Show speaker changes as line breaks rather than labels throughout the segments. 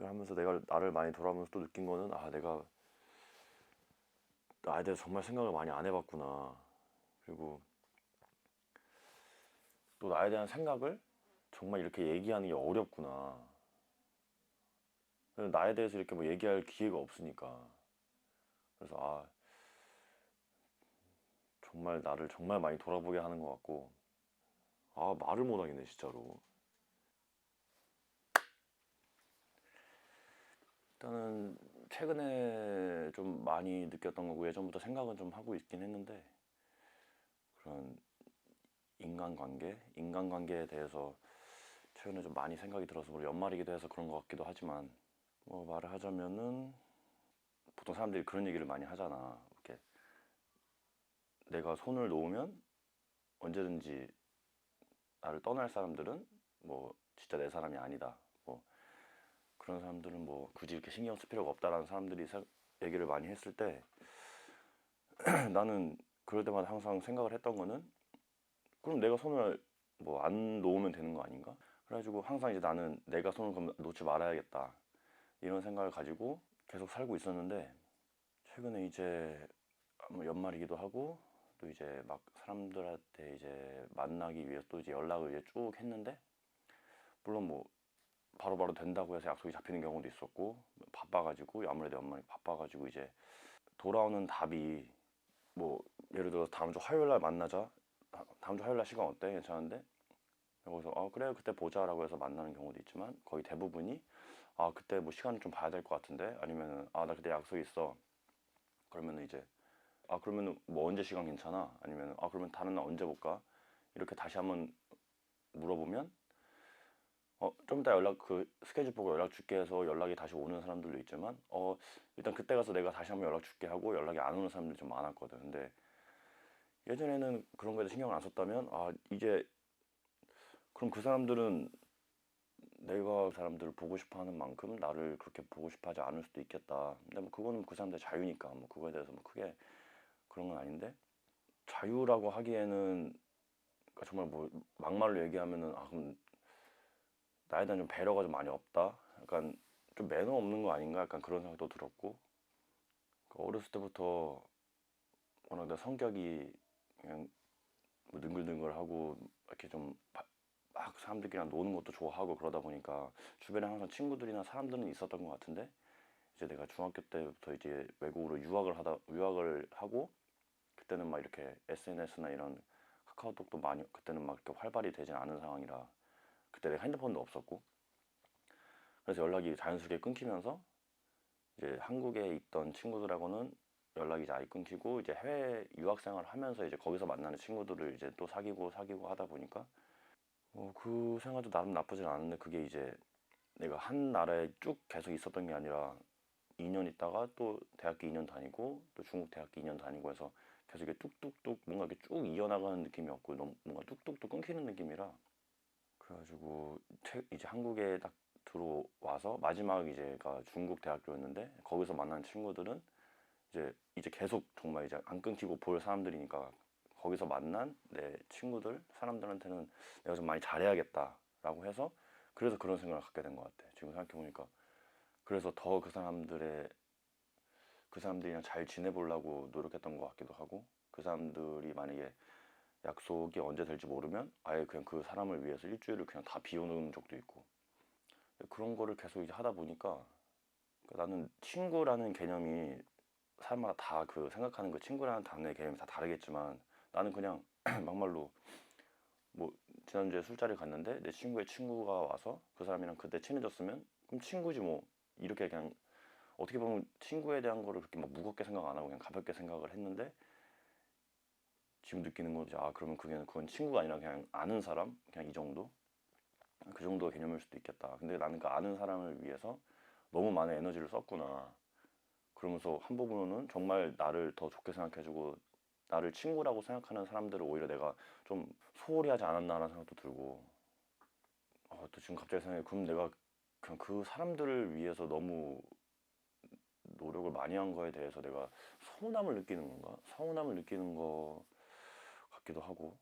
하면서 내가 나를 많이 돌아보면서 또 느낀 거는 내가 나에 대해서 정말 생각을 많이 안 해봤구나. 그리고 또 나에 대한 생각을 정말 이렇게 얘기하는 게 어렵구나. 나에 대해서 이렇게 뭐 얘기할 기회가 없으니까. 그래서 정말 나를 정말 많이 돌아보게 하는 것 같고, 말을 못 하겠네 진짜로. 일단은 최근에 좀 많이 느꼈던 거고, 예전부터 생각은 좀 하고 있긴 했는데, 그런 인간관계에 대해서 최근에 좀 많이 생각이 들어서, 우리 연말이기도 해서 그런 것 같기도 하지만, 뭐 말을 하자면은 보통 사람들이 그런 얘기를 많이 하잖아. 이렇게 내가 손을 놓으면 언제든지 나를 떠날 사람들은 뭐 진짜 내 사람이 아니다. 뭐 그런 사람들은 뭐 굳이 이렇게 신경 쓸 필요가 없다라는 사람들이 얘기를 많이 했을 때 나는 그럴 때마다 항상 생각을 했던 거는, 그럼 내가 손을 뭐 안 놓으면 되는 거 아닌가? 그래가지고 항상 이제 나는 내가 손을 그럼 놓지 말아야겠다, 이런 생각을 가지고 계속 살고 있었는데, 최근에 이제 뭐 연말이기도 하고 또 이제 막 사람들한테 이제 만나기 위해서 또 이제 연락을 이제 쭉 했는데, 물론 뭐 바로바로 된다고 해서 약속이 잡히는 경우도 있었고, 바빠가지고 아무래도 연말이 바빠가지고 이제 돌아오는 답이 뭐 예를 들어서 다음 주 화요일 날 만나자, 다음 주 화요일 날 시간 어때? 괜찮은데? 그래서 그래 그때 보자라고 해서 만나는 경우도 있지만, 거의 대부분이 그때 뭐 시간을 좀 봐야 될 것 같은데, 아니면은 나 그때 약속 있어. 그러면은 이제 그러면은 뭐 언제 시간 괜찮아? 아니면 그러면 다른 날 언제 볼까? 이렇게 다시 한번 물어보면 좀 이따 그 스케줄 보고 연락 줄게 해서 연락이 다시 오는 사람들도 있지만, 일단 그때 가서 내가 다시 한번 연락 줄게 하고 연락이 안 오는 사람들이 좀 많았거든. 근데 예전에는 그런 거에도 신경을 안 썼다면, 이제 그럼 그 사람들은 내가 그 사람들을 보고 싶어 하는 만큼 나를 그렇게 보고 싶어 하지 않을 수도 있겠다. 근데 뭐 그거는 그 사람들의 자유니까 뭐 그거에 대해서 뭐 크게 그런 건 아닌데, 자유라고 하기에는 그러니까 정말 뭐 막말로 얘기하면은 그럼 나에 대한 좀 배려가 좀 많이 없다. 약간 좀 매너 없는 거 아닌가? 약간 그런 생각도 들었고, 어렸을 때부터 워낙 내 성격이 그냥 뭐 능글능글하고 이렇게 좀 막 사람들끼리랑 노는 것도 좋아하고 그러다 보니까 주변에 항상 친구들이나 사람들은 있었던 것 같은데, 이제 내가 중학교 때부터 이제 외국으로 유학을 하고, 그때는 막 이렇게 SNS나 이런 카카오톡도 많이 그때는 막 이렇게 활발히 되진 않은 상황이라, 그때 내가 핸드폰도 없었고, 그래서 연락이 자연스럽게 끊기면서 이제 한국에 있던 친구들하고는 연락이 이제 아예 끊기고, 이제 해외 유학 생활을 하면서 이제 거기서 만나는 친구들을 이제 또 사귀고 하다 보니까 그 생활도 나름 나쁘진 않은데, 그게 이제 내가 한 나라에 쭉 계속 있었던 게 아니라 2년 있다가 또 대학교 2년 다니고 또 중국 대학교 2년 다니고 해서 계속 이렇게 뚝뚝뚝 뭔가 이렇게 쭉 이어나가는 느낌이었고, 너무 뭔가 뚝뚝뚝 끊기는 느낌이라, 그래가지고 이제 한국에 딱 들어와서 마지막 이제가 중국 대학교였는데, 거기서 만난 친구들은 이제 계속 정말 이제 안 끊기고 볼 사람들이니까, 거기서 만난 내 친구들 사람들한테는 내가 좀 많이 잘해야겠다라고 해서, 그래서 그런 생각을 갖게 된 것 같아. 지금 생각해 보니까 그래서 더 그 사람들이랑 잘 지내보려고 노력했던 것 같기도 하고, 그 사람들이 만약에 약속이 언제 될지 모르면 아예 그냥 그 사람을 위해서 일주일을 그냥 다 비워놓은 적도 있고, 그런 거를 계속 이제 하다 보니까, 나는 친구라는 개념이 사람마다 다 그 생각하는 그 친구라는 단어의 개념이 다 다르겠지만, 나는 그냥 막말로 뭐 지난주에 술자리 갔는데 내 친구의 친구가 와서 그 사람이랑 그때 친해졌으면 그럼 친구지 뭐, 이렇게 그냥 어떻게 보면 친구에 대한 거를 그렇게 막 무겁게 생각 안 하고 그냥 가볍게 생각을 했는데, 지금 느끼는 건 이제 그러면 그건 친구가 아니라 그냥 아는 사람, 그냥 이 정도, 그 정도 개념일 수도 있겠다. 근데 나는 그 아는 사람을 위해서 너무 많은 에너지를 썼구나. 그러면서 한 부분으로는 정말 나를 더 좋게 생각해주고 나를 친구라고 생각하는 사람들을 오히려 내가 좀 소홀히 하지 않았나라는 생각도 들고, 또 지금 갑자기 생각해, 그럼 내가 그냥 그 사람들을 위해서 너무 노력을 많이 한 거에 대해서 내가 서운함을 느끼는 건가? 서운함을 느끼는 거 같기도 하고,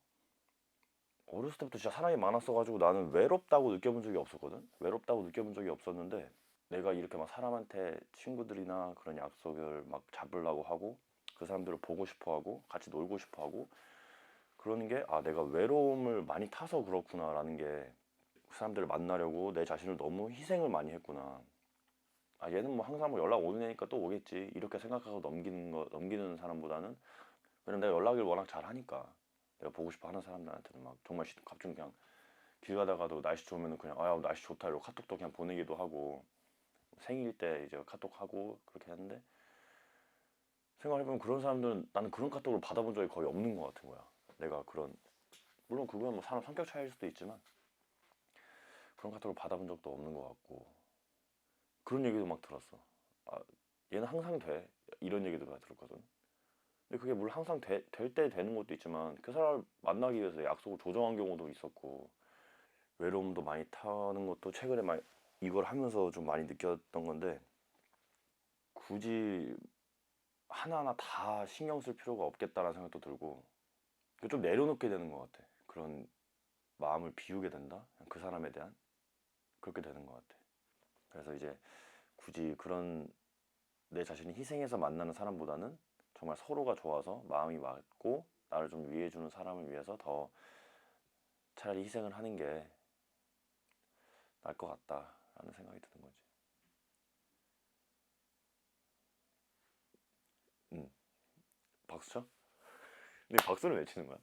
어렸을 때부터 진짜 사람이 많았어가지고 나는 외롭다고 느껴본 적이 없었거든? 외롭다고 느껴본 적이 없었는데, 내가 이렇게 막 사람한테 친구들이나 그런 약속을 막 잡으려고 하고 그 사람들을 보고 싶어 하고 같이 놀고 싶어 하고 그러는 게 아, 내가 외로움을 많이 타서 그렇구나라는 게 그 사람들을 만나려고 내 자신을 너무 희생을 많이 했구나. 아, 얘는 뭐 항상 뭐 연락 오는 애니까 또 오겠지. 이렇게 생각하고 넘기는 사람보다는 왜냐면 내가 연락을 워낙 잘 하니까 내가 보고 싶어 하는 사람들한테는 막 정말 갑자기 그냥 길 가다가도 날씨 좋으면 그냥 아, 야, 날씨 좋다 이러고 카톡도 그냥 보내기도 하고 생일 때 이제 카톡하고 그렇게 했는데 생각해보면 그런 사람들은 나는 그런 카톡을 받아본 적이 거의 없는 것 같은 거야. 내가 그런 물론 그건 뭐 사람 성격 차이일 수도 있지만 그런 카톡을 받아본 적도 없는 것 같고 그런 얘기도 막 들었어. 아, 얘는 항상 돼. 이런 얘기도 막 들었거든. 근데 그게 물론 항상 될 때 되는 것도 있지만 그 사람을 만나기 위해서 약속을 조정한 경우도 있었고 외로움도 많이 타는 것도 최근에 많이 이걸 하면서 좀 많이 느꼈던 건데 굳이 하나하나 다 신경 쓸 필요가 없겠다라는 생각도 들고 좀 내려놓게 되는 것 같아. 그런 마음을 비우게 된다? 그 사람에 대한 그렇게 되는 것 같아. 그래서 이제 굳이 그런 내 자신이 희생해서 만나는 사람보다는 정말 서로가 좋아서 마음이 맞고 나를 좀 위해주는 사람을 위해서 더 차라리 희생을 하는 게 나을 것 같다라는 생각이 드는 거지. 음, 박수 쳐? 근데 박수는 왜 치는 거야?